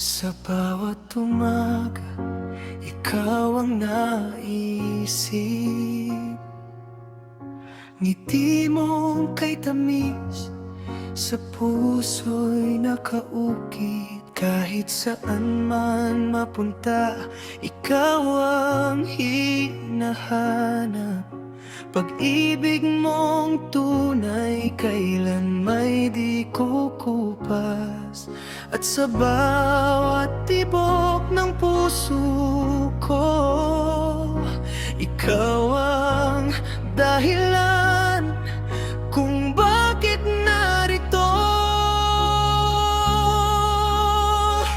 Sa bawat umaga, ikaw ang naisip. Ngiti mong kay tamis, sa puso'y nakaukit. Kahit saan man mapunta, ikaw ang hinahanap. Pag-ibig mong tunay, kailan may di kukupas. At sa bawat tibok ng puso ko, ikaw ang dahilan kung bakit narito.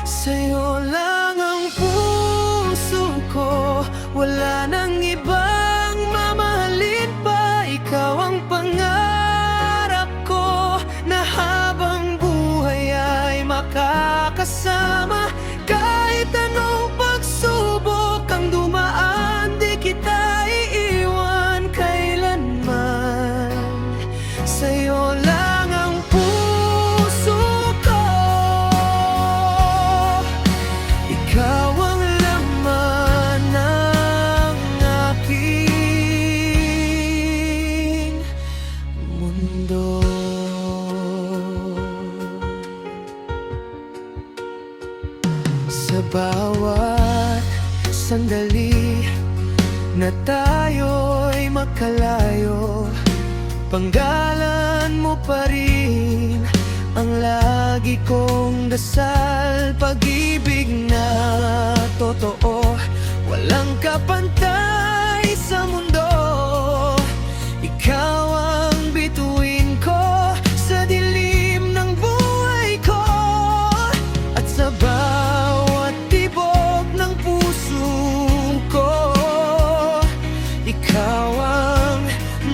Sa'yo lang ang puso ko, wala nang ibang mamahalin pa. Ikaw ang pangarap ko, na habang buhay ay makakasama. Kahit anong pagsubok ang dumaan, di kita iiwan kailanman. Sa'yo lang ang puso ko, ikaw ang laman ng aking mundo. Sa bawat sandali na tayo'y magkalayo, panggalan mo pa rin ang lagi kong dasal. Pag-ibig na totoo, walang kapantay sa mundo. Ikaw ang bituin ko sa dilim ng buhay ko. At sa bawat tibok ng puso ko, ikaw ang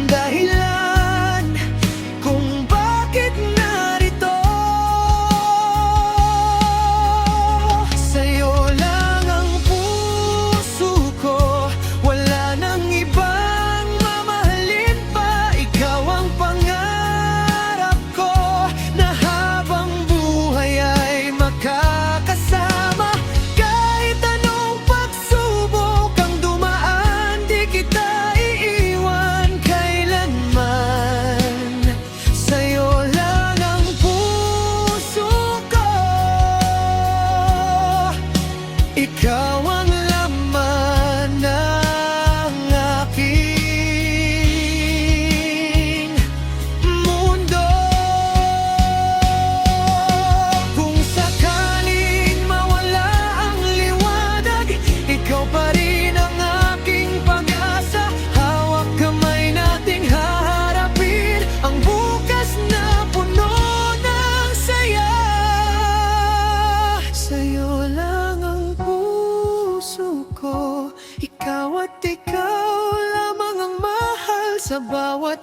dahilan kung bakit narito. Sa'yo lang ang puso ko, wala nang ibang mamahalin pa. Ikaw ang pangarap ko, na habang buhay ay makakasama. Kahit anong pagsubok ang dumaan, di kita iiwan kailanman. Sa'yo lang ang puso ko, ikaw ang laman ng aking mundo. Kung sakaling mawala ang liwanag, ikaw pa rin ang aking pag-asa. Hawak kamay nating haharapin ang bukas na puno ng saya. Sa'yo lang ang puso ko, ikaw at ikaw lamang ang mahal. Sa bawat